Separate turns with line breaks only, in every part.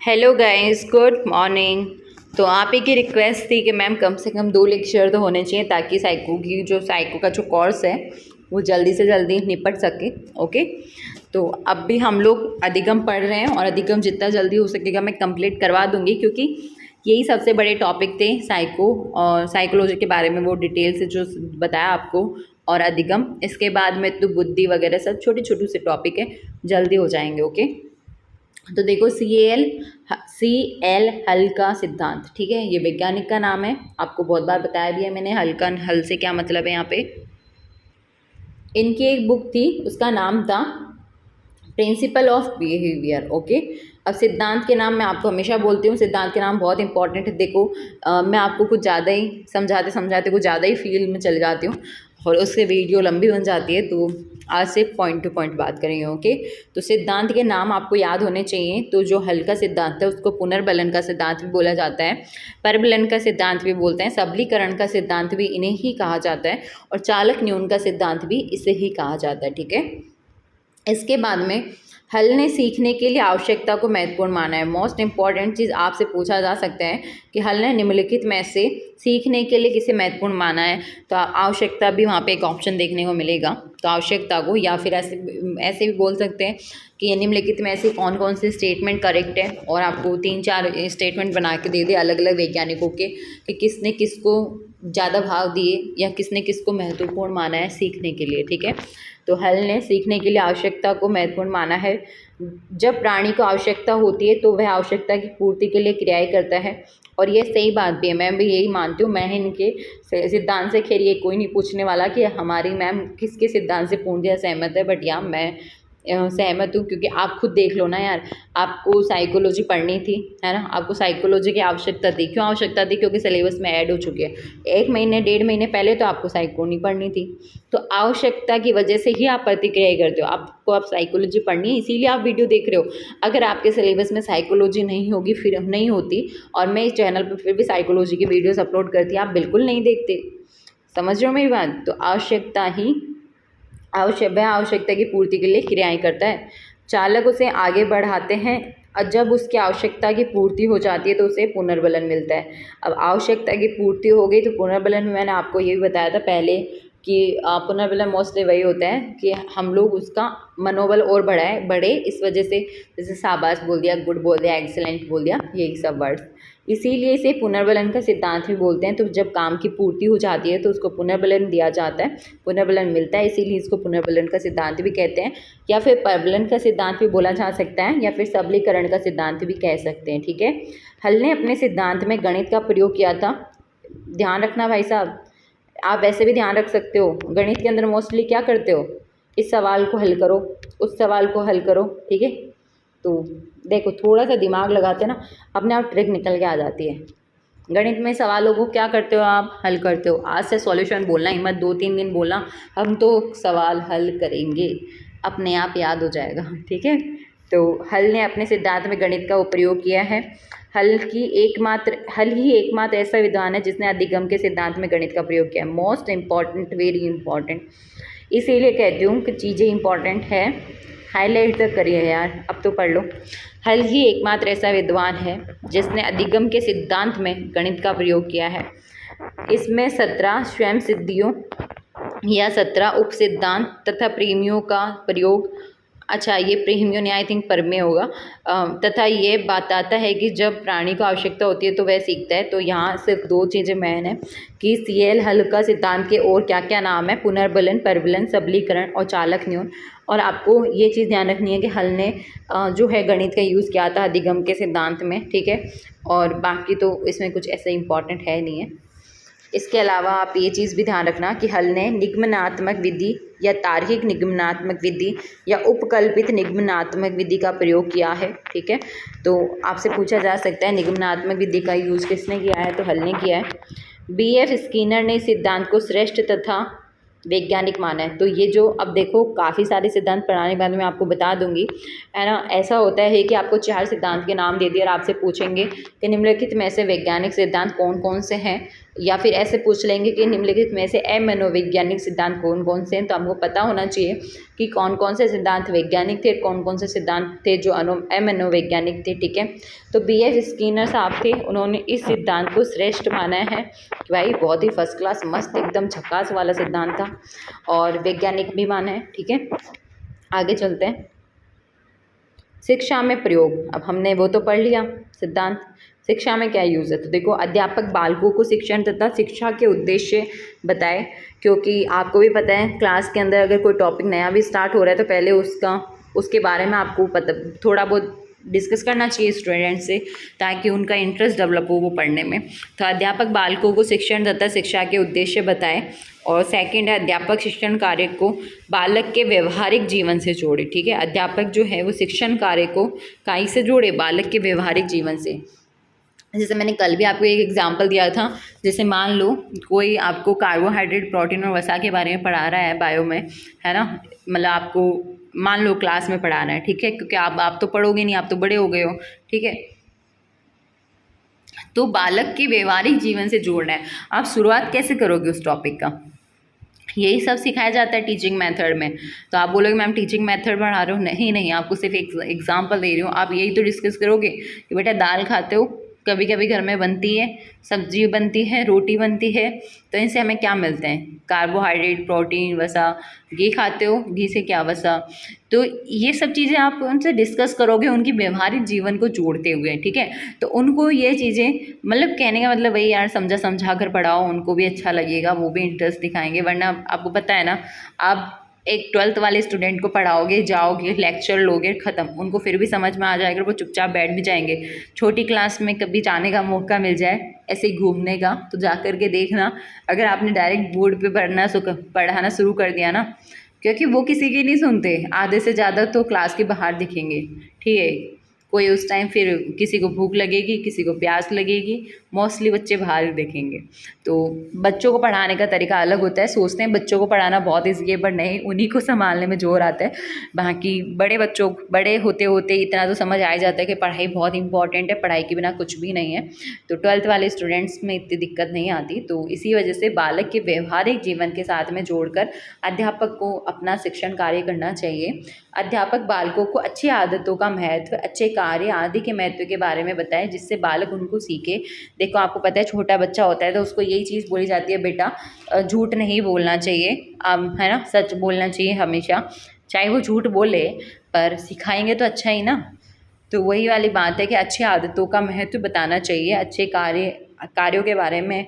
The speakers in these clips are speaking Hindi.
Hello guys, good morning. तो आप ही की रिक्वेस्ट थी कि मैम कम से कम 2 लेक्चर तो होने चाहिए ताकि साइको का जो कोर्स है वो जल्दी से जल्दी निपट सके। ओके, तो अब भी हम लोग अधिगम पढ़ रहे हैं और अधिगम जितना जल्दी हो सकेगा मैं कंप्लीट करवा दूंगी, क्योंकि यही सबसे बड़े टॉपिक थे साइको और साइकोलॉजी के बारे में, वो डिटेल से जो बताया आपको। और अधिगम, इसके बाद में तो बुद्धि वगैरह सब छोटे छोटे से टॉपिक है, जल्दी हो जाएंगे। ओके, तो देखो सी एल हल का सिद्धांत, ठीक है, ये वैज्ञानिक का नाम है, आपको बहुत बार बताया भी है मैंने। हल से क्या मतलब है यहाँ पे। इनकी एक बुक थी, उसका नाम था प्रिंसिपल ऑफ बिहेवियर। ओके, अब सिद्धांत के नाम मैं आपको हमेशा बोलती हूँ, सिद्धांत के नाम बहुत इंपॉर्टेंट है। देखो मैं आपको कुछ ज़्यादा ही समझाते समझाते कुछ ज़्यादा ही फील्ड में चल जाती हूँ और उससे वीडियो लंबी बन जाती है, तो आज से पॉइंट टू पॉइंट बात करेंगे। ओके, तो सिद्धांत के नाम आपको याद होने चाहिए। तो जो हल का सिद्धांत है उसको पुनर्बलन का सिद्धांत भी बोला जाता है, परबलन का सिद्धांत भी बोलते हैं, सबलीकरण का सिद्धांत भी इन्हें ही कहा जाता है, और चालक न्यून का सिद्धांत भी इसे ही कहा जाता है। ठीक है, इसके बाद में हल ने सीखने के लिए आवश्यकता को महत्वपूर्ण माना है। मोस्ट इंपॉर्टेंट चीज़ आपसे पूछा जा सकता है कि हल ने निम्नलिखित में से सीखने के लिए किसे महत्वपूर्ण माना है, तो आवश्यकता भी वहाँ पे एक ऑप्शन देखने को मिलेगा। तो आवश्यकता को, या फिर ऐसे ऐसे भी बोल सकते हैं कि निम्नलिखित में ऐसे कौन कौन से स्टेटमेंट करेक्ट है, और आपको 3-4 स्टेटमेंट बना के दे दे अलग अलग वैज्ञानिकों के कि किसने किसको ज़्यादा भाव दिए या किसने किसको महत्वपूर्ण माना है सीखने के लिए। ठीक है, तो हल ने सीखने के लिए आवश्यकता को महत्वपूर्ण माना है। जब प्राणी को आवश्यकता होती है तो वह आवश्यकता की पूर्ति के लिए क्रियाएं करता है, और ये सही बात भी है, मैं भी यही मानती हूँ। मैं इनके सिद्धांत से, खैर ये कोई नहीं पूछने वाला कि हमारी मैम किसके सिद्धांत से पूर्णतः सहमत है, बट या मैं सहमत हूँ, क्योंकि आप खुद देख लो ना यार, आपको साइकोलॉजी पढ़नी थी, है ना, आपको साइकोलॉजी की आवश्यकता थी। क्यों आवश्यकता थी? क्योंकि सिलेबस में ऐड हो चुकी है। 1 महीने 1.5 महीने पहले तो आपको साइको नहीं पढ़नी थी, तो आवश्यकता की वजह से ही आप प्रतिक्रिया करते हो। आपको अब साइकोलॉजी पढ़नी है, इसीलिए आप वीडियो देख रहे हो। अगर आपके सिलेबस में साइकोलॉजी नहीं होगी, फिर नहीं होती, और मैं इस चैनल पर फिर भी साइकोलॉजी की वीडियोस अपलोड करती, आप बिल्कुल नहीं देखते। समझ रहे हो मेरी बात? तो आवश्यकता ही वह आवश्यकता की पूर्ति के लिए क्रियाएं करता है। चालक उसे आगे बढ़ाते हैं, और जब उसकी आवश्यकता की पूर्ति हो जाती है तो उसे पुनर्बलन मिलता है। अब आवश्यकता की पूर्ति हो गई तो पुनर्बलन में मैंने आपको ये भी बताया था पहले कि पुनर्बलन मोस्टली वही होता है कि हम लोग उसका मनोबल और बढ़े, इस वजह से, जैसे शाबाश बोल दिया, गुड बोल दिया, एक्सीलेंट बोल दिया, यही सब वर्ड्स, इसीलिए इसे पुनर्बलन का सिद्धांत भी बोलते हैं। तो जब काम की पूर्ति हो जाती है तो उसको पुनर्बलन दिया जाता है, पुनर्बलन मिलता है, इसीलिए इसको पुनर्बलन का सिद्धांत भी कहते हैं, या फिर परबलन का सिद्धांत भी बोला जा सकता है, या फिर सबलीकरण का सिद्धांत भी कह सकते हैं। ठीक है, हल ने अपने सिद्धांत में गणित का प्रयोग किया था। ध्यान रखना भाई साहब, आप वैसे भी ध्यान रख सकते हो, गणित के अंदर मोस्टली क्या करते हो, इस सवाल को हल करो, उस सवाल को हल करो। ठीक है, तो देखो थोड़ा सा दिमाग लगाते ना, अपने आप ट्रिक निकल के आ जाती है। गणित में सवालों को क्या करते हो आप, हल करते हो। आज से सॉल्यूशन बोलना ही मत, 2-3 दिन बोलना, हम तो सवाल हल करेंगे, अपने आप याद हो जाएगा। ठीक है, तो हल ने अपने सिद्धांत में गणित का प्रयोग किया है। हल ही एकमात्र ऐसा विद्वान है जिसने अधिगम के सिद्धांत में गणित का प्रयोग किया है। मोस्ट इम्पॉर्टेंट, वेरी इंपॉर्टेंट, इसीलिए कहती हूँ कि चीज़ें इंपॉर्टेंट है, हाईलाइट तक करिए यार, अब तो पढ़ लो। हल ही एकमात्र ऐसा विद्वान है जिसने अधिगम के सिद्धांत में गणित का प्रयोग किया है। इसमें 17 स्वयं सिद्धियों या 17 उप सिद्धांत तथा प्रेमियों का प्रयोग, अच्छा ये प्रेमियों ने आई थिंक परमे होगा, तथा ये बताता है कि जब प्राणी को आवश्यकता होती है तो वह सीखता है। तो यहाँ सिर्फ 2 चीज़ें मेन है कि सीएल हल का सिद्धांत के और क्या क्या नाम है, पुनर्बलन, परबलन, सबलीकरण और चालक न्यून। और आपको ये चीज़ ध्यान रखनी है कि हल ने जो है गणित का यूज़ किया था अधिगम के सिद्धांत में। ठीक है, और बाकी तो इसमें कुछ ऐसा इंपॉर्टेंट है नहीं है। इसके अलावा आप ये चीज़ भी ध्यान रखना कि हल ने निगमनात्मक विधि या तार्किक निगमनात्मक विधि या उपकल्पित निगमनात्मक विधि का प्रयोग किया है। ठीक है, तो आपसे पूछा जा सकता है निगमनात्मक विधि का यूज़ किसने किया है, तो हल ने किया है। बीएफ स्किनर ने इस सिद्धांत को श्रेष्ठ तथा वैज्ञानिक माना है। तो ये जो, अब देखो काफ़ी सारे सिद्धांत पढ़ाने के बाद मैं आपको बता दूंगी, है ना। ऐसा होता है कि आपको 4 सिद्धांत के नाम दे दिए और आपसे पूछेंगे कि निम्नलिखित में से वैज्ञानिक सिद्धांत कौन कौन से हैं, या फिर ऐसे पूछ लेंगे कि निम्नलिखित में से अमनोवैज्ञानिक सिद्धांत कौन कौन से हैं, तो हमको पता होना चाहिए कि कौन कौन से सिद्धांत वैज्ञानिक थे, कौन कौन से सिद्धांत थे जो अमनोवैज्ञानिक थे। ठीक है, तो BF स्किनर साहब थे, उन्होंने इस सिद्धांत को श्रेष्ठ माना है कि भाई बहुत ही फर्स्ट क्लास मस्त एकदम झकास वाला सिद्धांत था, और वैज्ञानिक भी माना है। ठीक है, आगे चलते हैं। शिक्षा में प्रयोग, अब हमने वो तो पढ़ लिया सिद्धांत। शिक्षा में क्या यूज़ है, तो देखो अध्यापक बालकों को शिक्षण तथा शिक्षा के उद्देश्य बताए, क्योंकि आपको भी पता है क्लास के अंदर अगर कोई टॉपिक नया भी स्टार्ट हो रहा है तो पहले उसके बारे में आपको पता थोड़ा बहुत डिस्कस करना चाहिए स्टूडेंट से, ताकि उनका इंटरेस्ट डेवलप हो वो पढ़ने में। तो अध्यापक बालकों को शिक्षण तथा शिक्षा के उद्देश्य बताए, और सेकंड है अध्यापक शिक्षण कार्य को बालक के व्यवहारिक जीवन से जोड़े। ठीक है, अध्यापक जो है वो शिक्षण कार्य को काई से जोड़े, बालक के व्यवहारिक जीवन से। जैसे मैंने कल भी आपको एक एग्जांपल दिया था, जैसे मान लो कोई आपको कार्बोहाइड्रेट, प्रोटीन और वसा के बारे में पढ़ा रहा है बायो में, है ना, मतलब आपको मान लो क्लास में पढ़ाना है। ठीक है, क्योंकि आप तो पढ़ोगे नहीं, आप तो बड़े हो गए हो। ठीक है, तो बालक के व्यवहारिक जीवन से जोड़ना है। आप शुरुआत कैसे करोगे उस टॉपिक का, यही सब सिखाया जाता है टीचिंग मेथड में। तो आप बोलोगे मैम टीचिंग मेथड पढ़ा रहे हो, नहीं नहीं, आपको सिर्फ एक एग्जांपल दे रही हूँ। आप यही तो डिस्कस करोगे कि बेटा दाल खाते हो, कभी कभी घर में बनती है, सब्जी बनती है, रोटी बनती है, तो इनसे हमें क्या मिलते हैं, कार्बोहाइड्रेट, प्रोटीन, वसा। घी खाते हो, घी से क्या, वसा। तो ये सब चीज़ें आप उनसे डिस्कस करोगे उनकी व्यवहारिक जीवन को जोड़ते हुए। ठीक है, तो उनको ये चीज़ें, मतलब कहने का मतलब वही यार, समझा कर पढ़ाओ, उनको भी अच्छा लगेगा, वो भी इंटरेस्ट दिखाएंगे। वरना आपको पता है ना, आप एक 12th वाले स्टूडेंट को पढ़ाओगे, जाओगे, लेक्चर लोगे, ख़त्म, उनको फिर भी समझ में आ जाएगा, वो चुपचाप बैठ भी जाएंगे। छोटी क्लास में कभी जाने का मौका मिल जाए ऐसे ही घूमने का, तो जा कर के देखना, अगर आपने डायरेक्ट बोर्ड पे पढ़ाना शुरू कर दिया ना, क्योंकि वो किसी की नहीं सुनते, आधे से ज़्यादा तो क्लास के बाहर दिखेंगे। ठीक है, कोई उस टाइम फिर किसी को भूख लगेगी, किसी को प्यास लगेगी, मोस्टली बच्चे बाहर ही देखेंगे। तो बच्चों को पढ़ाने का तरीका अलग होता है। सोचते हैं बच्चों को पढ़ाना बहुत ईजी है, पर नहीं, उन्हीं को संभालने में जोर आता है। बाकी बड़े होते होते इतना तो समझ आ ही जाता है कि पढ़ाई बहुत इंपॉर्टेंट है, पढ़ाई के बिना कुछ भी नहीं है। तो 12th वाले स्टूडेंट्स में इतनी दिक्कत नहीं आती। तो इसी वजह से बालक के व्यवहारिक जीवन के साथ में जोड़कर अध्यापक को अपना शिक्षण कार्य करना चाहिए। अध्यापक बालकों को अच्छी आदतों का महत्व, अच्छे कार्य आदि के महत्व के बारे में बताएं, जिससे बालक उनको सीखे। देखो आपको पता है छोटा बच्चा होता है तो उसको यही चीज़ बोली जाती है, बेटा झूठ नहीं बोलना चाहिए, है ना, सच बोलना चाहिए हमेशा, चाहे वो झूठ बोले, पर सिखाएंगे तो अच्छा ही ना। तो वही वाली बात है कि अच्छी आदतों का महत्व बताना चाहिए, अच्छे कार्यों के बारे में,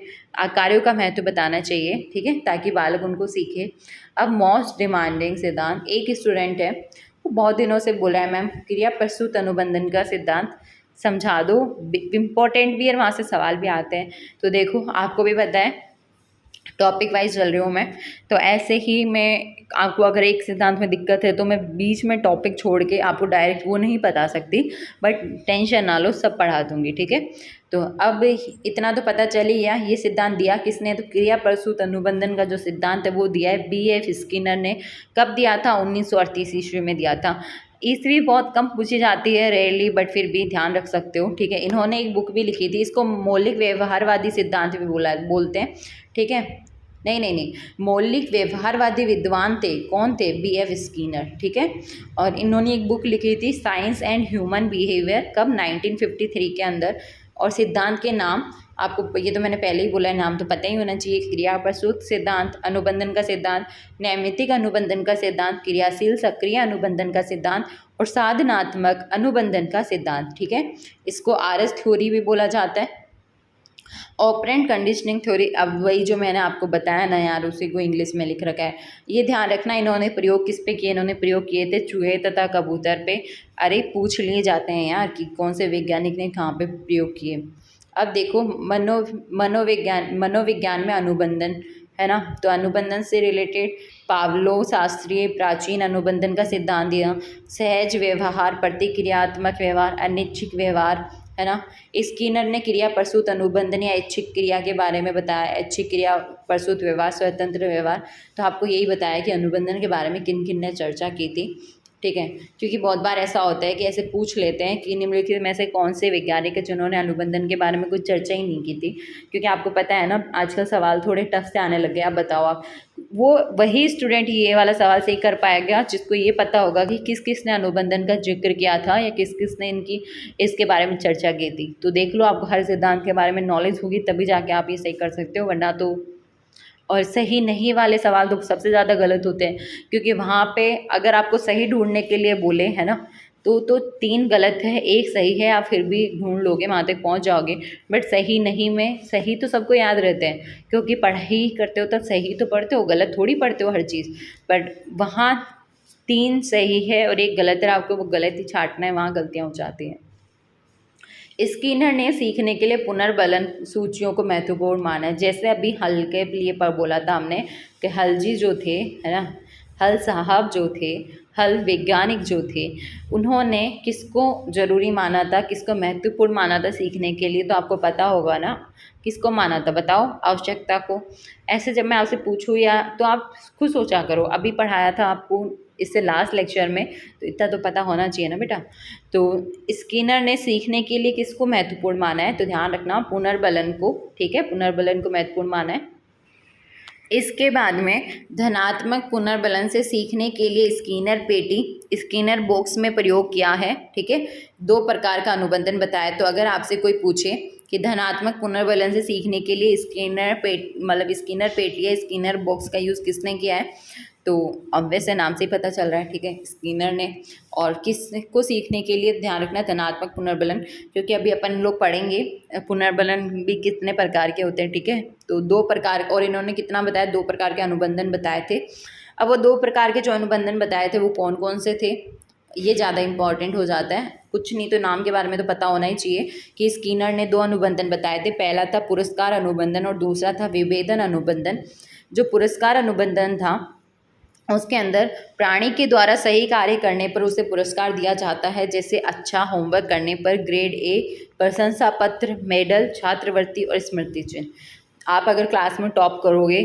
कार्यों का महत्व बताना चाहिए। ठीक है, ताकि बालक उनको सीखे। अब मोस्ट डिमांडिंग सिद्धांत, एक स्टूडेंट है वो बहुत दिनों से बोला है मैम क्रिया प्रस्तुत अनुबंधन का सिद्धांत समझा दो, इम्पोर्टेंट भी है, वहाँ से सवाल भी आते हैं। तो देखो आपको भी पता है टॉपिक वाइज चल रही हूँ मैं, तो ऐसे ही मैं आपको अगर एक सिद्धांत में दिक्कत है तो मैं बीच में टॉपिक छोड़ के आपको डायरेक्ट वो नहीं बता सकती, बट टेंशन ना लो, सब पढ़ा दूँगी। ठीक है, तो अब इतना तो पता चल ही गया। ये सिद्धांत दिया किसने, तो क्रिया प्रसूत अनुबंधन का जो सिद्धांत है वो दिया है BF स्किनर ने। कब दिया था, 1938 ईस्वी में दिया था। ईस्वी बहुत कम पूछी जाती है, रेयरली, बट फिर भी ध्यान रख सकते हो। ठीक है, इन्होंने एक बुक भी लिखी थी, इसको मौलिक व्यवहारवादी सिद्धांत भी बोलते हैं। ठीक है, नहीं, मौलिक व्यवहारवादी विद्वान थे, कौन थे, BF स्किनर। ठीक है, और इन्होंने एक बुक लिखी थी साइंस एंड ह्यूमन बिहेवियर, कब, 1953 के अंदर। और सिद्धांत के नाम आपको, ये तो मैंने पहले ही बोला है, नाम तो पता ही होना चाहिए। क्रिया प्रसूत सिद्धांत, अनुबंधन का सिद्धांत, नैमित्तिक अनुबंधन का सिद्धांत, क्रियाशील सक्रिय अनुबंधन का सिद्धांत, और साधनात्मक अनुबंधन का सिद्धांत। ठीक है, इसको RS थ्योरी भी बोला जाता है, ऑपरेंट कंडीशनिंग थ्योरी। अब वही जो मैंने आपको बताया ना यार, उसी को इंग्लिश में लिख रखा है। ये ध्यान रखना, इन्होंने प्रयोग किस पे किए, इन्होंने प्रयोग किए थे चूहे तथा कबूतर पे। अरे पूछ लिए जाते हैं यार कि कौन से वैज्ञानिक ने कहाँ पे प्रयोग किए। अब देखो मनोविज्ञान में अनुबंधन, है ना, तो अनुबंधन से रिलेटेड पावलोव शास्त्रीय प्राचीन अनुबंधन का सिद्धांत दिया। सहज व्यवहार, प्रतिक्रियात्मक व्यवहार, अनिच्छिक व्यवहार, है ना। स्किनर ने क्रिया प्रसूत अनुबंधन या ऐच्छिक क्रिया के बारे में बताया, ऐच्छिक क्रिया प्रसूत व्यवहार, स्वतंत्र व्यवहार। तो आपको यही बताया कि अनुबंधन के बारे में किन किन ने चर्चा की थी। ठीक है, क्योंकि बहुत बार ऐसा होता है कि ऐसे पूछ लेते हैं कि निम्नलिखित में से कौन से वैज्ञानिक है जिन्होंने अनुबंधन के बारे में कुछ चर्चा ही नहीं की थी। क्योंकि आपको पता है ना, आजकल सवाल थोड़े टफ से आने लग गए। आप बताओ, आप वो वही स्टूडेंट ये वाला सवाल सही कर पाएगा जिसको ये पता होगा कि किस किस ने अनुबंधन का जिक्र किया था या किस किस ने इनकी इसके बारे में चर्चा की थी। तो देख लो, आपको हर सिद्धांत के बारे में नॉलेज होगी तभी जाके आप ये सही कर सकते हो, वरना तो। और सही नहीं वाले सवाल तो सबसे ज़्यादा गलत होते हैं, क्योंकि वहाँ पे अगर आपको सही ढूंढने के लिए बोले, है ना, तो 3 गलत है, 1 सही है, आप फिर भी ढूंढ लोगे, वहाँ तक पहुँच जाओगे। बट सही नहीं में सही तो सबको याद रहते हैं, क्योंकि पढ़ाई करते हो तब सही तो पढ़ते हो, गलत थोड़ी पढ़ते हो हर चीज़। बट वहाँ 3 सही है और 1 गलत है, आपको वो गलत ही छांटना है, वहाँ गलतियाँ हो जाती हैं। स्किनर ने सीखने के लिए पुनर्बलन सूचियों को महत्वपूर्ण माना है। जैसे अभी हल के लिए पर बोला था हमने कि हलजी जो थे, है ना, हल साहब जो थे, हल वैज्ञानिक जो थे, उन्होंने किसको ज़रूरी माना था, किसको महत्वपूर्ण माना था सीखने के लिए? तो आपको पता होगा ना किसको माना था, बताओ? आवश्यकता को। ऐसे जब मैं आपसे पूछूँ या तो आप खुद सोचा करो, अभी पढ़ाया था आपको इससे लास्ट लेक्चर में, तो इतना तो पता होना चाहिए ना बेटा। तो स्किनर ने सीखने के लिए किसको महत्वपूर्ण माना है? तो ध्यान रखना, पुनर्बलन को। ठीक है, पुनर्बलन को महत्वपूर्ण माना है। इसके बाद में धनात्मक पुनर्बलन से सीखने के लिए स्किनर पेटी, स्किनर बॉक्स में प्रयोग किया है। ठीक है, 2 प्रकार का अनुबंधन बताया। तो अगर आपसे कोई पूछे कि धनात्मक पुनर्बलन से सीखने के लिए स्किनर पेट मतलब स्किनर पेटी या स्किनर बॉक्स का यूज़ किसने किया है, तो ऑब्वियस है, नाम से ही पता चल रहा है। ठीक है, स्किनर ने। और किसको सीखने के लिए ध्यान रखना, धनात्मक पुनर्बलन, क्योंकि अभी अपन लोग पढ़ेंगे पुनर्बलन भी कितने प्रकार के होते हैं। ठीक है, तो 2 प्रकार, और इन्होंने कितना बताया, 2 प्रकार के अनुबंधन बताए थे। अब वो 2 प्रकार के जो अनुबंधन बताए थे वो कौन कौन से थे, ये ज़्यादा इंपॉर्टेंट हो जाता है। कुछ नहीं तो नाम के बारे में तो पता होना ही चाहिए कि स्किनर ने 2 अनुबंधन बताए थे। पहला था पुरस्कार अनुबंधन और दूसरा था विभेदन अनुबंधन। जो पुरस्कार अनुबंधन था उसके अंदर प्राणी के द्वारा सही कार्य करने पर उसे पुरस्कार दिया जाता है, जैसे अच्छा होमवर्क करने पर ग्रेड ए, प्रशंसा पत्र, मेडल, छात्रवृत्ति और स्मृति चिन्ह। आप अगर क्लास में टॉप करोगे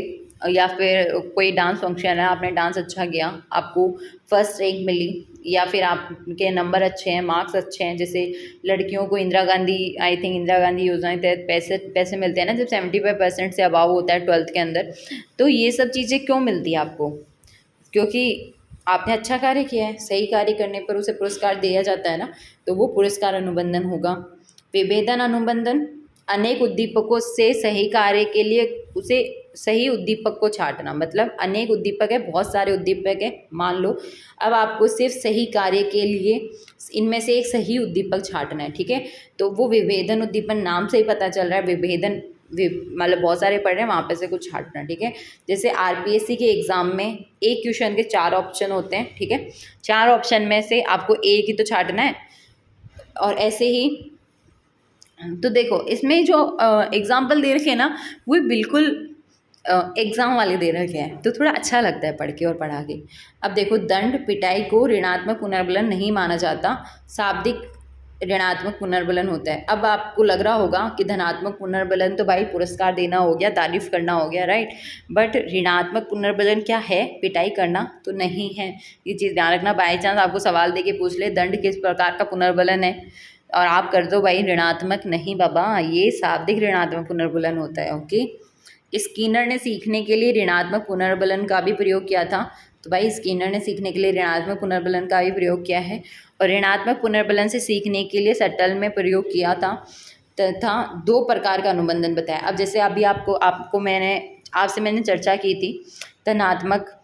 या फिर कोई डांस फंक्शन है, आपने डांस अच्छा किया, आपको फर्स्ट रैंक मिली, या फिर आपके नंबर अच्छे हैं, मार्क्स अच्छे हैं, जैसे लड़कियों को इंदिरा गांधी, आई थिंक इंदिरा गांधी योजना के तहत पैसे मिलते हैं ना, जब 75% से अबाव होता है 12th के अंदर। तो ये सब चीज़ें क्यों मिलती है आपको? क्योंकि आपने अच्छा कार्य किया है, सही कार्य करने पर उसे पुरस्कार दिया जाता है ना, तो वो पुरस्कार अनुबंधन होगा। विभेदन अनुबंधन, अनेक उद्दीपकों से सही कार्य के लिए उसे सही उद्दीपक को छांटना। मतलब अनेक उद्दीपक है, बहुत सारे उद्दीपक है, मान लो, अब आपको सिर्फ सही कार्य के लिए इनमें से एक सही उद्दीपक छांटना है। ठीक है, तो वो विभेदन उद्दीपन, नाम से ही पता चल रहा है विभेदन, मतलब बहुत सारे पढ़ रहे हैं, वहाँ पे से कुछ छांटना। ठीक है, जैसे आरपीएससी के एग्ज़ाम में एक क्वेश्चन के 4 ऑप्शन होते हैं। ठीक है, 4 ऑप्शन में से आपको एक ही तो छांटना है। और ऐसे ही तो देखो, इसमें जो एग्जाम्पल दे रखे हैं ना, वो बिल्कुल एग्ज़ाम वाले दे रखे हैं, तो थोड़ा अच्छा लगता है पढ़ के और पढ़ा के। अब देखो, दंड पिटाई को ऋणात्मक पुनर्बलन नहीं माना जाता, शाब्दिक ऋणात्मक पुनर्बलन होता है। अब आपको लग रहा होगा कि धनात्मक पुनर्बलन तो भाई पुरस्कार देना हो गया, तारीफ करना हो गया, राइट। बट ऋणात्मक पुनर्बलन क्या है? पिटाई करना तो नहीं है। ये चीज़ ध्यान रखना, बाई चांस आपको सवाल दे के पूछ ले दंड किस प्रकार का पुनर्बलन है और आप कर दो भाई ऋणात्मक, नहीं बाबा, ये शाब्दिक ऋणात्मक पुनर्बलन होता है। ओके, स्किनर ने सीखने के लिए ऋणात्मक पुनर्बलन का भी प्रयोग किया था। तो भाई स्किनर ने सीखने के लिए ऋणात्मक पुनर्बलन का भी प्रयोग किया है, और ऋणात्मक पुनर्बलन से सीखने के लिए सटल में प्रयोग किया था तथा 2 प्रकार का अनुबंधन बताया। अब जैसे अभी आपको मैंने चर्चा की थी धनात्मक,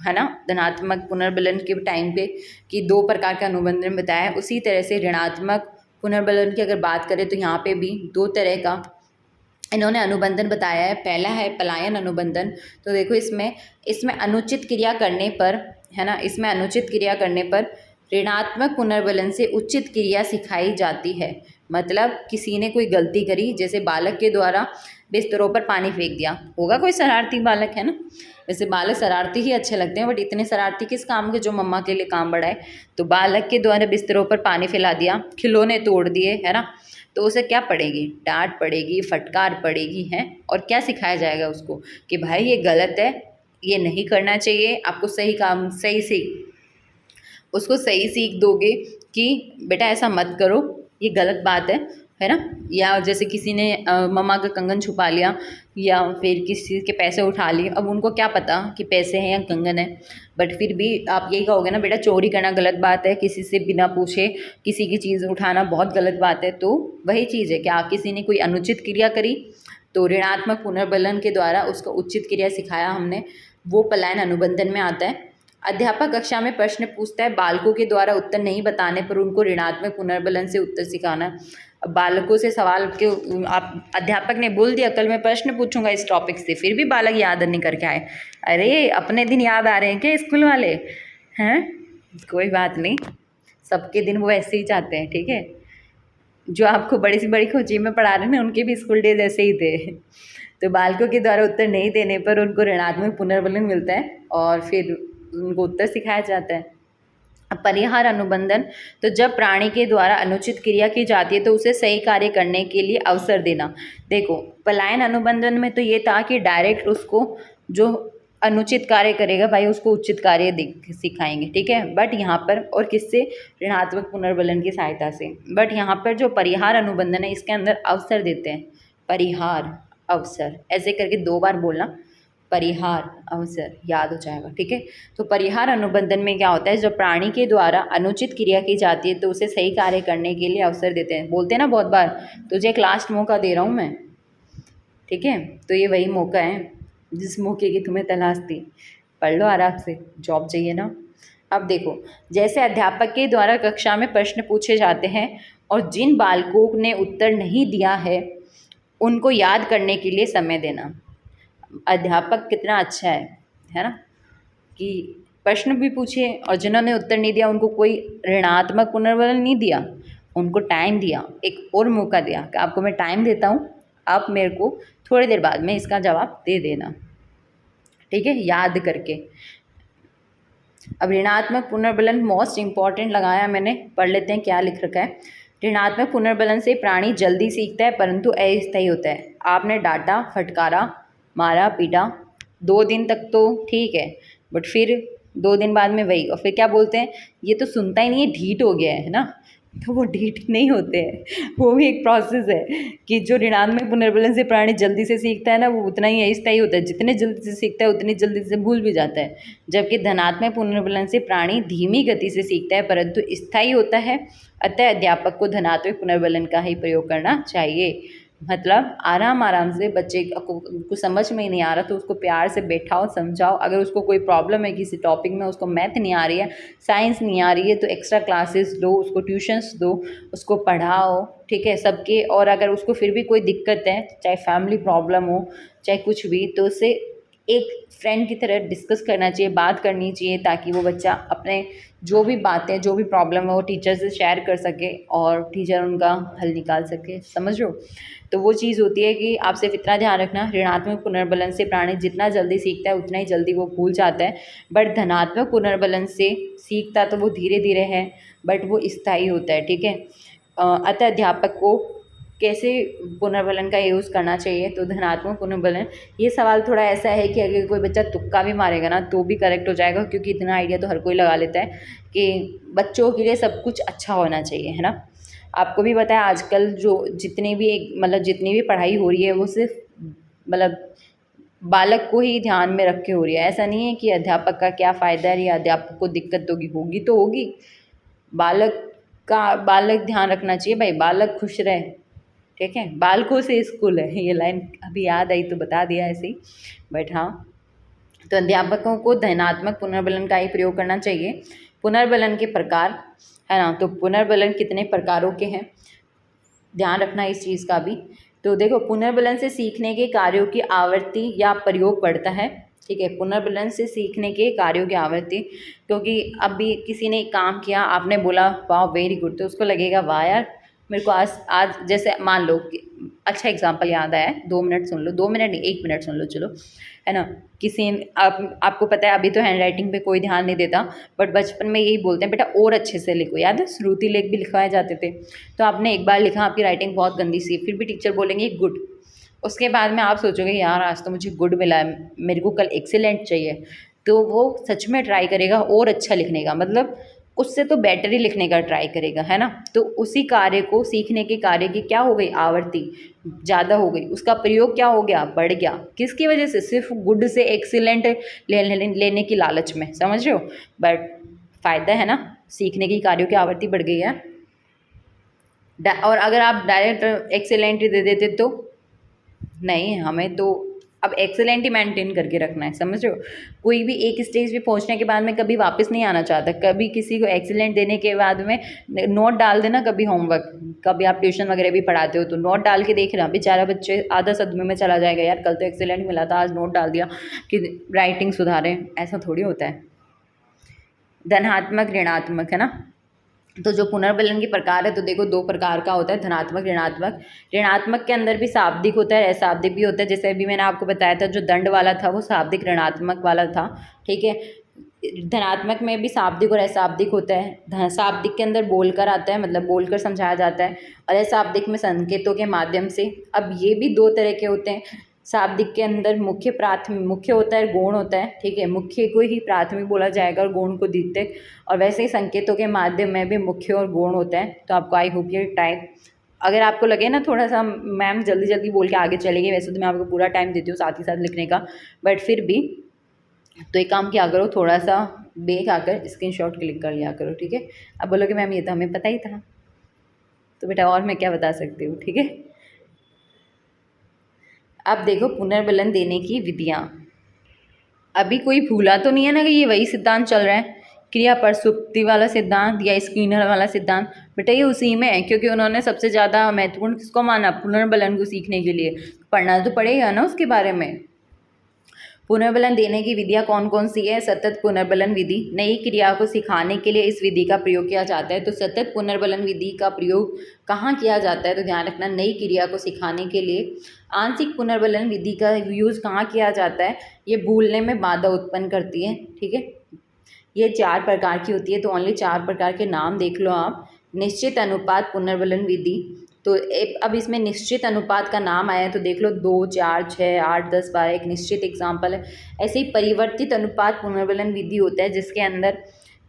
है ना, धनात्मक पुनर्बलन के टाइम पे कि 2 प्रकार का अनुबंधन बताया, उसी तरह से ऋणात्मक पुनर्बलन की अगर बात करें तो यहाँ पे भी 2 तरह का इन्होंने अनुबंधन बताया है। पहला है पलायन अनुबंधन। तो देखो, इसमें अनुचित क्रिया करने पर, है ना, इसमें अनुचित क्रिया करने पर ऋणात्मक पुनर्बलन से उचित क्रिया सिखाई जाती है। मतलब किसी ने कोई गलती करी, जैसे बालक के द्वारा बिस्तरों पर पानी फेंक दिया, होगा कोई शरारती बालक, है ना। वैसे बालक शरारती ही अच्छे लगते हैं, बट इतने शरारती किस काम के जो मम्मा के लिए काम बढ़ाए। तो बालक के द्वारा बिस्तरों पर पानी फैला दिया, खिलौने तोड़ दिए, है ना, तो उसे क्या पड़ेगी? डांट पड़ेगी, फटकार पड़ेगी, है। और क्या सिखाया जाएगा उसको कि भाई ये गलत है, ये नहीं करना चाहिए, आपको सही काम सही से उसको सही सीख दोगे कि बेटा ऐसा मत करो, ये गलत बात है ना। या जैसे किसी ने मम्मा का कंगन छुपा लिया या फिर किसी के पैसे उठा लिए, अब उनको क्या पता कि पैसे हैं या कंगन है, बट फिर भी आप यही कहोगे ना, बेटा चोरी करना गलत बात है, किसी से बिना पूछे किसी की चीज़ उठाना बहुत गलत बात है। तो वही चीज़ है कि आप किसी ने कोई अनुचित क्रिया करी तो ऋणात्मक पुनर्बलन के द्वारा उसको उचित क्रिया सिखाया हमने, वो पलायन अनुबंधन में आता है। अध्यापक कक्षा में प्रश्न पूछता है, बालकों के द्वारा उत्तर नहीं बताने पर उनको ऋणात्मक पुनर्बलन से उत्तर सिखाना। अब बालकों से सवाल के आप अध्यापक ने बोल दिया कल मैं प्रश्न पूछूंगा इस टॉपिक से, फिर भी बालक याद नहीं करके आए, अरे अपने दिन याद आ रहे हैं क्या स्कूल वाले हैं? कोई बात नहीं, सबके दिन वो ऐसे ही चाहते हैं, ठीक है। जो आपको बड़ी से बड़ी कोचिंग में पढ़ा रहे हैं ना, उनके भी स्कूल डेज ऐसे ही थे। तो बालकों के द्वारा उत्तर नहीं देने पर उनको ऋणात्मक पुनर्बलन मिलता है और फिर उनको उत्तर सिखाया जाता है। अब परिहार अनुबंधन, तो जब प्राणी के द्वारा अनुचित क्रिया की जाती है तो उसे सही कार्य करने के लिए अवसर देना। देखो पलायन अनुबंधन में तो ये था कि डायरेक्ट उसको जो अनुचित कार्य करेगा भाई उसको उचित कार्य सिखाएंगे, ठीक है। बट यहाँ पर और किससे, ऋणात्मक पुनर्बलन की सहायता से। बट यहाँ पर जो परिहार अनुबंधन है इसके अंदर अवसर देते हैं, परिहार अवसर ऐसे करके 2 बार बोलना, परिहार अवसर याद हो जाएगा, ठीक है। तो परिहार अनुबंधन में क्या होता है, जब प्राणी के द्वारा अनुचित क्रिया की जाती है तो उसे सही कार्य करने के लिए अवसर देते हैं। बोलते हैं ना बहुत बार, तुझे एक लास्ट मौका दे रहा हूँ मैं, ठीक है। तो ये वही मौका है जिस मौके की तुम्हें तलाश थी, पढ़ लो आराम से, जॉब चाहिए ना। अब देखो, जैसे अध्यापक के द्वारा कक्षा में प्रश्न पूछे जाते हैं और जिन बालकों ने उत्तर नहीं दिया है उनको याद करने के लिए समय देना। अध्यापक कितना अच्छा है ना, कि प्रश्न भी पूछे और जिन्होंने उत्तर नहीं दिया उनको कोई ऋणात्मक पुनर्बलन नहीं दिया, उनको टाइम दिया, एक और मौका दिया कि आपको मैं टाइम देता हूँ, आप मेरे को थोड़ी देर बाद में इसका जवाब दे देना, ठीक है, याद करके। अब ऋणात्मक पुनर्बलन मोस्ट इम्पॉर्टेंट लगाया मैंने, पढ़ लेते हैं क्या लिख रखा है। ऋणात्मक पुनर्बलन से प्राणी जल्दी सीखता है परंतु अस्थायी होता है। आपने डांटा, फटकारा, मारा, पीटा, 2 दिन तक तो ठीक है, बट फिर 2 दिन बाद में वही, और फिर क्या बोलते हैं, ये तो सुनता ही नहीं है, ढीठ हो गया है ना। तो वो ढीठ नहीं होते हैं, वो भी एक प्रोसेस है कि जो ऋणात्मक पुनर्बलन से प्राणी जल्दी से सीखता है ना, वो उतना ही अस्थायी होता है, जितने जल्दी से सीखता है उतनी जल्दी से भूल भी जाता है। जबकि धनात्मक पुनर्बलन से प्राणी धीमी गति से सीखता है परंतु स्थायी होता है। अतः अध्यापक को धनात्मक पुनर्बलन का ही प्रयोग करना चाहिए। मतलब आराम आराम से, बच्चे को कुछ समझ में ही नहीं आ रहा तो उसको प्यार से बैठाओ, समझाओ। अगर उसको कोई प्रॉब्लम है किसी टॉपिक में, उसको मैथ नहीं आ रही है, साइंस नहीं आ रही है, तो एक्स्ट्रा क्लासेस दो, उसको ट्यूशन्स दो, उसको पढ़ाओ, ठीक है, सबके। और अगर उसको फिर भी कोई दिक्कत है, चाहे फैमिली प्रॉब्लम हो चाहे कुछ भी, तो उससे एक फ्रेंड की तरह डिस्कस करना चाहिए, बात करनी चाहिए, ताकि वो बच्चा अपने जो भी बातें, जो भी प्रॉब्लम है वो टीचर से शेयर कर सके और टीचर उनका हल निकाल सके, समझ लो। तो वो चीज़ होती है कि आप सिर्फ इतना ध्यान रखना, ऋणात्मक पुनर्बलन से प्राणी जितना जल्दी सीखता है उतना ही जल्दी वो भूल जाता है। बट धनात्मक पुनर्बलन से सीखता तो वो धीरे धीरे है, बट वो स्थायी होता है, ठीक है। अतः अध्यापक को कैसे पुनर्बलन का यूज़ करना चाहिए, तो धनात्मक पुनर्बलन, ये सवाल थोड़ा ऐसा है कि अगर कोई बच्चा तुक्का भी मारेगा ना तो भी करेक्ट हो जाएगा, क्योंकि इतना आइडिया तो हर कोई लगा लेता है कि बच्चों के लिए सब कुछ अच्छा होना चाहिए, है ना। आपको भी पता है आजकल जो जितनी भी पढ़ाई हो रही है वो सिर्फ मतलब बालक को ही ध्यान में रख के हो रही है। ऐसा नहीं है कि अध्यापक का क्या फ़ायदा है या अध्यापक को दिक्कत होगी तो होगी, बालक ध्यान रखना चाहिए भाई, बालक खुश रहे, ठीक है। बालकों से स्कूल है, ये लाइन अभी याद आई तो बता दिया ऐसे ही, बट हाँ। तो अध्यापकों को धनात्मक पुनर्बलन का ही प्रयोग करना चाहिए। पुनर्बलन के प्रकार, है ना, तो पुनर्बलन कितने प्रकारों के हैं, ध्यान रखना इस चीज़ का भी। तो देखो, पुनर्बलन से सीखने के कार्यों की आवृत्ति या प्रयोग बढ़ता है, ठीक है। पुनर्बलन से सीखने के कार्यों की आवृत्ति, क्योंकि अभी किसी ने काम किया, आपने बोला वाह वेरी गुड, तो उसको लगेगा वाह यार मेरे को आज जैसे मान लो कि अच्छा एग्जांपल याद आया है, 2 मिनट सुन लो, 2 मिनट नहीं 1 मिनट सुन लो, चलो, है ना। आपको पता है अभी तो हैंड राइटिंग पे कोई ध्यान नहीं देता, बट बचपन में यही बोलते हैं बेटा और अच्छे से लिखो, याद है श्रुति लेख भी लिखवाए जाते थे। तो आपने एक बार लिखा, आपकी राइटिंग बहुत गंदी सी, फिर भी टीचर बोलेंगे गुड, उसके बाद में आप सोचोगे यार आज तो मुझे गुड मिला है, मेरे को कल एक्सीलेंट चाहिए, तो वो सच में ट्राई करेगा और अच्छा लिखने का। मतलब उससे तो बेटर ही लिखने का ट्राई करेगा, है ना। तो उसी कार्य को, सीखने के कार्य की क्या हो गई, आवृत्ति ज़्यादा हो गई, उसका प्रयोग क्या हो गया, बढ़ गया। किसकी वजह से, सिर्फ गुड से एक्सीलेंट लेने की लालच में, समझ रहे हो। बट फ़ायदा है ना, सीखने की कार्यों की आवृत्ति बढ़ गई है। और अगर आप डायरेक्ट एक्सीलेंट दे देते तो नहीं, हमें तो अब एक्सेलेंट ही मेंटेन करके रखना है, समझ रहे हो। कोई भी एक स्टेज पे पहुंचने के बाद में कभी वापस नहीं आना चाहता। कभी किसी को एक्सेलेंट देने के बाद में नोट डाल देना, कभी होमवर्क, कभी आप ट्यूशन वगैरह भी पढ़ाते हो तो नोट डाल के देखना, बेचारा बच्चे आधा सदमे में चला जाएगा, यार कल तो एक्सेलेंट मिला था, आज नोट डाल दिया कि राइटिंग सुधारें। ऐसा थोड़ी होता है। धनात्मक ऋणात्मक, है ना। तो जो पुनर्बलन के प्रकार है, तो देखो 2 प्रकार का होता है, धनात्मक ऋणात्मक। ऋणात्मक के अंदर भी शाब्दिक होता है, अशाब्दिक भी होता है। जैसे अभी मैंने आपको बताया था, जो दंड वाला था वो शाब्दिक ऋणात्मक वाला था, ठीक है। धनात्मक में भी शाब्दिक और अशाब्दिक होता है। शाब्दिक के अंदर बोलकर आता है, मतलब बोलकर समझाया जाता है, और अशाब्दिक में संकेतों के माध्यम से। अब ये भी 2 तरह के होते हैं। शाब्दिक के अंदर मुख्य मुख्य होता है, गौण होता है, ठीक है। मुख्य को ही प्राथमिक बोला जाएगा और गौण को द्वितीयक। और वैसे ही संकेतों के माध्यम में भी मुख्य और गौण होता है। तो आपको आई होप ये टाइप, अगर आपको लगे ना थोड़ा सा मैम जल्दी जल्दी बोल के आगे चलेगी, वैसे तो मैं आपको पूरा टाइम देती हूँ साथ ही साथ लिखने का, बट फिर भी तो एक काम किया करो, थोड़ा सा देख आकर स्क्रीनशॉट क्लिक कर लिया करो, ठीक है। अब बोलोगे मैम ये तो हमें पता ही था, तो बेटा और मैं क्या बता सकती हूँ, ठीक है। अब देखो पुनर्बलन देने की विधियाँ। अभी कोई भूला तो नहीं है ना कि ये वही सिद्धांत चल रहा है, क्रिया प्रसुप्ति वाला सिद्धांत या स्किनर वाला सिद्धांत। बेटा ये उसी में है, क्योंकि उन्होंने सबसे ज़्यादा महत्वपूर्ण किसको माना, पुनर्बलन को सीखने के लिए। पढ़ना तो पड़ेगा ना उसके बारे में। पुनर्बलन देने की विधियाँ कौन कौन सी है। सतत पुनर्बलन विधि, नई क्रिया को सिखाने के लिए इस विधि का प्रयोग किया जाता है। तो सतत पुनर्बलन विधि का प्रयोग कहाँ किया जाता है, तो ध्यान रखना, नई क्रिया को सिखाने के लिए। आंशिक पुनर्बलन विधि का यूज़ कहाँ किया जाता है, ये भूलने में बाधा उत्पन्न करती है, ठीक है। ये 4 प्रकार की होती है, तो ओनली 4 प्रकार के नाम देख लो आप। निश्चित अनुपात पुनर्बलन विधि, तो अब इसमें निश्चित अनुपात का नाम आया है, तो देख लो 2, 4, 6, 8, 10, 12 एक निश्चित एग्जाम्पल है। ऐसे ही परिवर्तित अनुपात पुनर्बलन विधि होता है, जिसके अंदर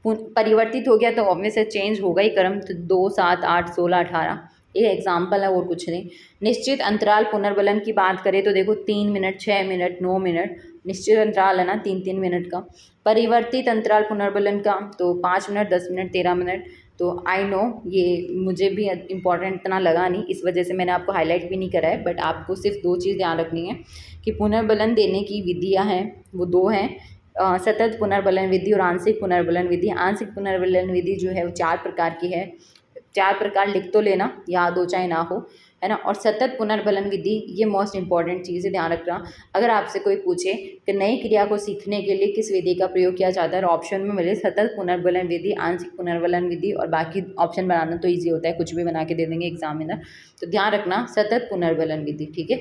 परिवर्तित हो गया तो ऑब्वियस चेंज होगा ही क्रम, तो 2, 7, 8, 16, 18 ये एग्जाम्पल है और कुछ नहीं। निश्चित अंतराल पुनर्बलन की बात करें तो देखो 3 मिनट, 6 मिनट, 9 मिनट, निश्चित अंतराल है ना 3-3 मिनट का। परिवर्तित अंतराल पुनर्बलन का तो 5 मिनट, 10 मिनट, 13 मिनट। तो आई नो ये मुझे भी इम्पॉर्टेंट इतना लगा नहीं, इस वजह से मैंने आपको हाईलाइट भी नहीं करा है। बट आपको सिर्फ 2 चीज़ ध्यान रखनी है कि पुनर्बलन देने की विधियाँ हैं वो 2 हैं, सतत पुनर्बलन विधि और आंशिक पुनर्बलन विधि। आंशिक पुनर्बलन विधि जो है वो 4 प्रकार की है। 4 प्रकार लिख तो लेना, याद हो चाहे ना हो, है ना। और सतत पुनर्बलन विधि ये मोस्ट इंपॉर्टेंट चीज़ है, ध्यान रखना। अगर आपसे कोई पूछे कि नई क्रिया को सीखने के लिए किस विधि का प्रयोग किया जाता है, और ऑप्शन में मिले सतत पुनर्बलन विधि, आंशिक पुनर्बलन विधि, और बाकी ऑप्शन बनाना तो ईजी होता है, कुछ भी बना के दे देंगे एग्जामिनर। तो ध्यान रखना सतत पुनर्बलन विधि, ठीक है।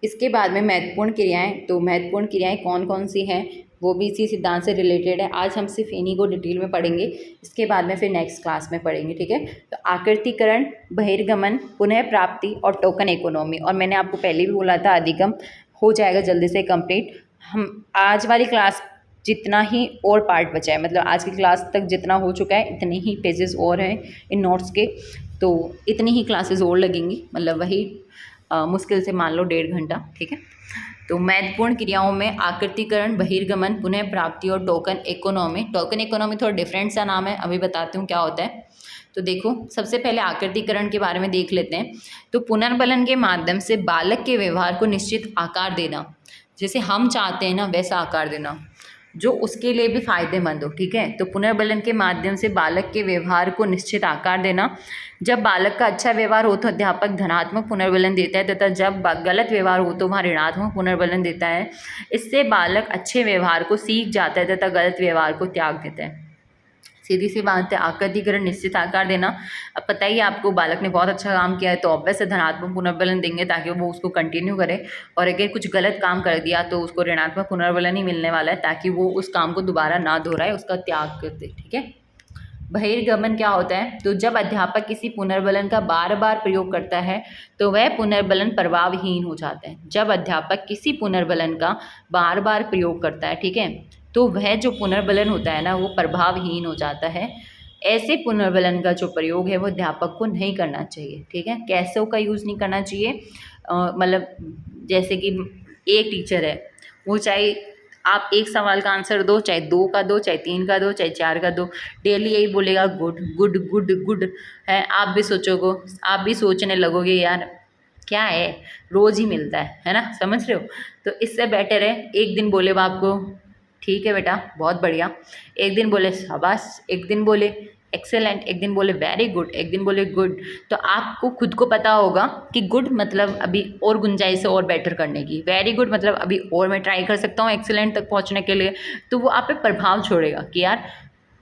इसके बाद में महत्वपूर्ण क्रियाएं, तो महत्वपूर्ण क्रियाएं कौन कौन सी हैं वो भी इसी सिद्धांत से रिलेटेड है। आज हम सिर्फ इन्हीं को डिटेल में पढ़ेंगे, इसके बाद में फिर नेक्स्ट क्लास में पढ़ेंगे, ठीक है। तो आकृतिकरण, बहिर्गमन, पुनः प्राप्ति और टोकन इकोनॉमी। और मैंने आपको पहले भी बोला था अधिगम हो जाएगा जल्दी से कंप्लीट। हम आज वाली क्लास जितना ही और पार्ट बचा है, मतलब आज की क्लास तक जितना हो चुका है इतने ही पेजेस और हैं इन नोट्स के, तो इतनी ही क्लासेस और लगेंगी, मतलब वही मुश्किल से मान लो 1.5 घंटा, ठीक है। तो महत्वपूर्ण क्रियाओं में आकृतिकरण, बहिर्गमन, पुनः प्राप्ति और टोकन इकोनॉमी। टोकन इकोनॉमी थोड़ा डिफरेंट सा नाम है, अभी बताती हूँ क्या होता है। तो देखो सबसे पहले आकृतिकरण के बारे में देख लेते हैं। तो पुनर्बलन के माध्यम से बालक के व्यवहार को निश्चित आकार देना, जैसे हम चाहते हैं ना वैसा आकार देना, जो उसके लिए भी फायदेमंद हो, ठीक है। तो पुनर्बलन के माध्यम से बालक के व्यवहार को निश्चित आकार देना। जब बालक का अच्छा व्यवहार हो तो अध्यापक धनात्मक पुनर्बलन देता है, तथा जब गलत व्यवहार हो तो वहाँ ऋणात्मक पुनर्बलन देता है। इससे बालक अच्छे व्यवहार को सीख जाता है तथा गलत व्यवहार को त्याग देता है। सीधी सी बात है, आकृतिकरण निश्चित आकार देना। अब पता ही आपको बालक ने बहुत अच्छा काम किया है तो ऑब्वियस से धनात्मक पुनर्बलन देंगे ताकि वो उसको कंटिन्यू करे, और अगर कुछ गलत काम कर दिया तो उसको ऋणात्मक पुनर्बलन ही मिलने वाला है ताकि वो उस काम को दोबारा ना दोहराए, उसका त्याग कर दे, ठीक है। बहिर्गमन क्या होता है, तो जब अध्यापक किसी पुनर्बलन का बार बार प्रयोग करता है तो वह पुनर्बलन प्रभावहीन हो जाता है। जब अध्यापक किसी पुनर्बलन का बार बार प्रयोग करता है, ठीक है, तो वह जो पुनर्बलन होता है ना वो प्रभावहीन हो जाता है। ऐसे पुनर्बलन का जो प्रयोग है वो अध्यापक को नहीं करना चाहिए, ठीक है। कैसे का यूज़ नहीं करना चाहिए, मतलब जैसे कि एक टीचर है, वो चाहे आप एक सवाल का आंसर दो, चाहे 2 का दो, चाहे 3 का दो, चाहे 4 का दो, डेली यही बोलेगा गुड गुड गुड गुड है। आप भी सोचने लगोगे यार क्या है, रोज़ ही मिलता है ना, समझ रहे हो। तो इससे बेटर है एक दिन बोले बाप को ठीक है बेटा बहुत बढ़िया, एक दिन बोले शाबाश, एक दिन बोले एक्सेलेंट, एक दिन बोले वेरी गुड, एक दिन बोले गुड। तो आपको खुद को पता होगा कि गुड मतलब अभी और गुंजाइश है और बेटर करने की, वेरी गुड मतलब अभी और मैं ट्राई कर सकता हूँ एक्सेलेंट तक पहुँचने के लिए। तो वो आप पे प्रभाव छोड़ेगा कि यार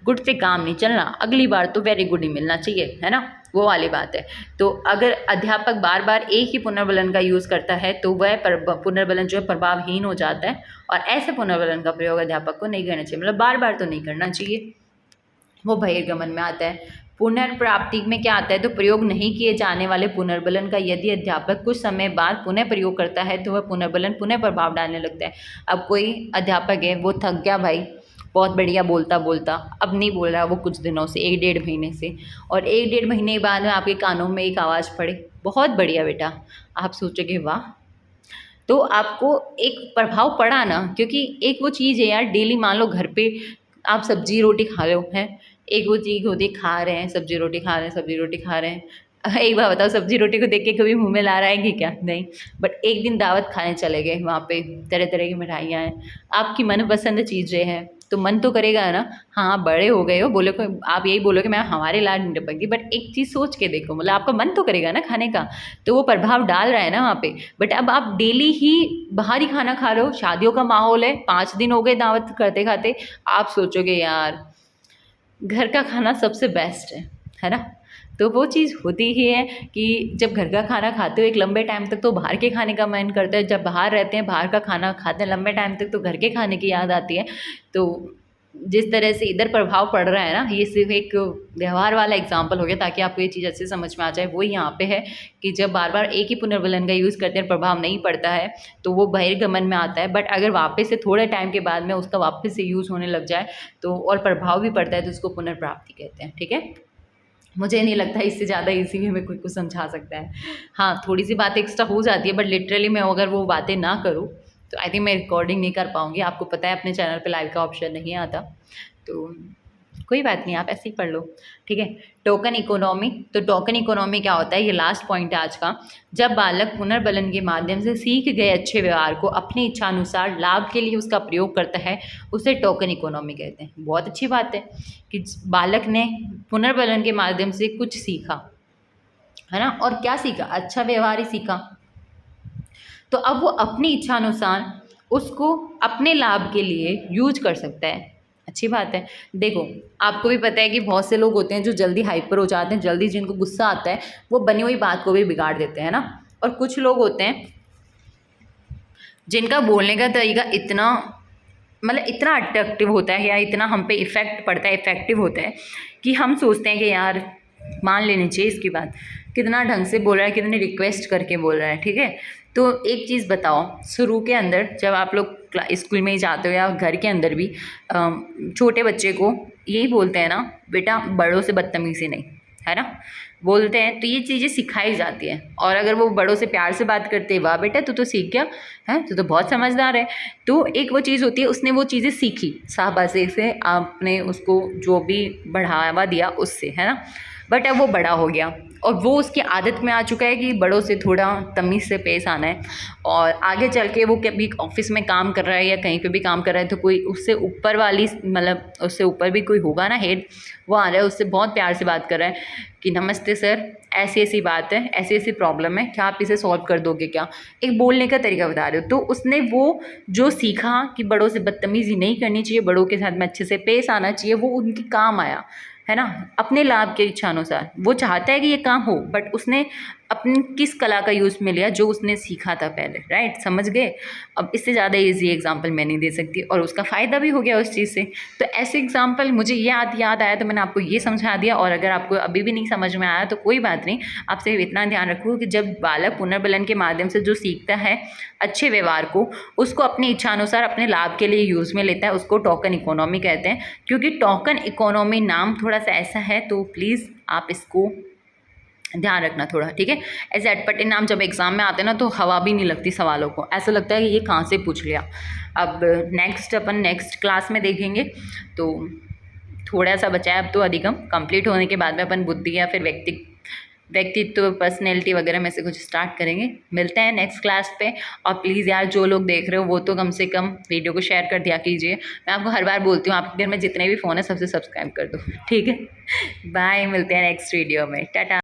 गुड से काम नहीं चलना, अगली बार तो वेरी गुड ही मिलना चाहिए, है ना, वो वाली बात है। तो अगर अध्यापक बार बार एक ही पुनर्बलन का यूज़ करता है तो वह पुनर्बलन जो है प्रभावहीन हो जाता है, और ऐसे पुनर्बलन का प्रयोग अध्यापक को नहीं करना चाहिए, मतलब बार बार तो नहीं करना चाहिए, वो बहिर्गमन में आता है। पुनर्प्राप्ति में क्या आता है, तो प्रयोग नहीं किए जाने वाले पुनर्बलन का यदि अध्यापक कुछ समय बाद पुनः प्रयोग करता है तो वह पुनर्बलन पुनः प्रभाव डालने लगता है। अब कोई अध्यापक है वो थक गया भाई, बहुत बढ़िया बोलता बोलता, अब नहीं बोल रहा वो कुछ दिनों से, 1-1.5 महीने से, और 1-1.5 महीने बाद में आपके कानों में एक आवाज़ पड़े बहुत बढ़िया बेटा, आप सोचोगे वाह। तो आपको एक प्रभाव पड़ा ना, क्योंकि एक वो चीज़ है यार, डेली मान लो घर पे आप सब्जी रोटी खा रहे हो हैं, एक वो चीज़ होती है खा रहे हैं सब्जी रोटी खा रहे हैं, सब्जी रोटी खा रहे हैं। एक बार बताओ सब्जी रोटी को देख के कभी मुंह में ला रहा है कि क्या, नहीं। बट एक दिन दावत खाने चले गए, वहाँ पे तरह तरह की मिठाइयाँ हैं, आपकी मनपसंद चीज़ें हैं, तो मन तो करेगा ना, हाँ बड़े हो गए हो, बोलो को आप यही बोलोगे मैं हमारे लाड नहीं टपकती, बट एक चीज़ सोच के देखो, मतलब आपका मन तो करेगा ना खाने का, तो वो प्रभाव डाल रहा है ना वहाँ पे। बट अब आप डेली ही बाहर ही खाना खा रहे हो, शादियों का माहौल है, 5 दिन हो गए दावत करते खाते, आप सोचोगे यार घर का खाना सबसे बेस्ट है ना। तो वो चीज़ होती ही है कि जब घर का खाना खाते हो एक लंबे टाइम तक तो बाहर के खाने का मन करता है, जब बाहर रहते हैं बाहर का खाना खाते हैं लंबे टाइम तक तो घर के खाने की याद आती है। तो जिस तरह से इधर प्रभाव पड़ रहा है ना, ये सिर्फ एक व्यवहार वाला एग्जाम्पल हो गया ताकि आपको ये चीज़ अच्छे समझ में आ जाए। वो यहाँ पे है कि जब बार बार एक ही पुनर्बलन का यूज़ करते हैं प्रभाव नहीं पड़ता है तो वो बहिर्गमन में आता है, बट अगर वापस से थोड़े टाइम के बाद में उसका वापस से यूज़ होने लग जाए तो और प्रभाव भी पड़ता है तो उसको पुनर्प्राप्ति कहते हैं, ठीक है। मुझे नहीं लगता इससे ज़्यादा इजी वे में कोई कुछ समझा सकता है। हाँ थोड़ी सी बात एक्स्ट्रा हो जाती है, बट लिटरली मैं अगर वो बातें ना करूँ तो आई थिंक मैं रिकॉर्डिंग नहीं कर पाऊँगी। आपको पता है अपने चैनल पे लाइव का ऑप्शन नहीं आता, तो कोई बात नहीं, आप ऐसे ही पढ़ लो, ठीक है। टोकन इकोनॉमी, तो टोकन इकोनॉमी क्या होता है, ये लास्ट पॉइंट है आज का। जब बालक पुनर्बलन के माध्यम से सीख गए अच्छे व्यवहार को अपनी इच्छा अनुसार लाभ के लिए उसका प्रयोग करता है, उसे टोकन इकोनॉमी कहते हैं। बहुत अच्छी बात है कि बालक ने पुनर्बलन के माध्यम से कुछ सीखा, है ना, और क्या सीखा, अच्छा व्यवहार ही सीखा। तो अब वो अपनी इच्छा अनुसार उसको अपने लाभ के लिए यूज कर सकता है, अच्छी बात है। देखो आपको भी पता है कि बहुत से लोग होते हैं जो जल्दी हाइपर हो जाते हैं, जल्दी जिनको गुस्सा आता है वो बनी हुई बात को भी बिगाड़ देते हैं ना। और कुछ लोग होते हैं जिनका बोलने का तरीका इतना मतलब इतना अट्रैक्टिव होता है या इतना हम पे इफ़ेक्ट पड़ता है, इफ़ेक्टिव होता है कि हम सोचते हैं कि यार मान लेनी चाहिए इसकी बात, कितना ढंग से बोल रहा है, कितनी रिक्वेस्ट करके बोल रहा है, ठीक है। तो एक चीज़ बताओ, शुरू के अंदर जब आप लोग स्कूल में ही जाते हो या घर के अंदर भी छोटे बच्चे को यही बोलते हैं ना, बेटा बड़ों से बदतमीज़ी नहीं, है ना, बोलते हैं। तो ये चीज़ें सिखाई जाती है, और अगर वो बड़ों से प्यार से बात करते हैं, वाह बेटा तू तो सीख गया है, तू तो बहुत समझदार है। तो एक वो चीज़ होती है, उसने वो चीज़ें सीखी शाबाशी से, आपने उसको जो भी बढ़ावा दिया उससे, है ना। बट अब वो बड़ा हो गया और वो उसकी आदत में आ चुका है कि बड़ों से थोड़ा तमीज़ से पेश आना है, और आगे चल के वो कभी ऑफिस में काम कर रहा है या कहीं पे भी काम कर रहा है तो कोई उससे ऊपर वाली मतलब उससे ऊपर भी कोई होगा ना हेड, वो आ रहा है उससे बहुत प्यार से बात कर रहा है कि नमस्ते सर, ऐसी ऐसी बात है, ऐसी ऐसी प्रॉब्लम है, क्या आप इसे सॉल्व कर दोगे क्या, एक बोलने का तरीका बता रहे हो। तो उसने वो जो सीखा कि बड़ों से बदतमीज़ी नहीं करनी चाहिए, बड़ों के साथ में अच्छे से पेश आना चाहिए, वो उनके काम आया, है ना, अपने लाभ के इच्छा अनुसार। वो चाहता है कि ये काम हो, बट उसने अपनी किस कला का यूज़ में लिया जो उसने सीखा था पहले, राइट, समझ गए। अब इससे ज़्यादा ईजी एग्जांपल मैं नहीं दे सकती, और उसका फ़ायदा भी हो गया उस चीज़ से। तो ऐसे एग्जांपल मुझे याद आया तो मैंने आपको ये समझा दिया। और अगर आपको अभी भी नहीं समझ में आया तो कोई बात नहीं, आप सिर्फ इतना ध्यान रखो कि जब बालक पुनर्बलन के माध्यम से जो सीखता है अच्छे व्यवहार को, उसको अपनी इच्छानुसार अपने लाभ के लिए यूज़ में लेता है, उसको टोकन इकोनॉमी कहते हैं। क्योंकि टोकन इकोनॉमी नाम थोड़ा सा ऐसा है, तो प्लीज़ आप इसको ध्यान रखना थोड़ा, ठीक है। ऐसे अटपटे नाम जब एग्ज़ाम में आते हैं ना तो हवा भी नहीं लगती सवालों को, ऐसा लगता है कि ये कहाँ से पूछ लिया। अब अपन नेक्स्ट क्लास में देखेंगे। तो थोड़ा सा बचा है अब तो अधिगम कंप्लीट होने के बाद में अपन बुद्धि या फिर व्यक्तित्व पर्सनैलिटी वगैरह में से कुछ स्टार्ट करेंगे। मिलते हैं नेक्स्ट क्लास पे। और प्लीज़ यार जो लोग देख रहे हो वो तो कम से कम वीडियो को शेयर कर दिया कीजिए। मैं आपको हर बार बोलती हूँ, आपके घर में जितने भी फ़ोन है सबसे सब्सक्राइब कर दो, ठीक है। बाय, मिलते हैं नेक्स्ट वीडियो में, टाटा।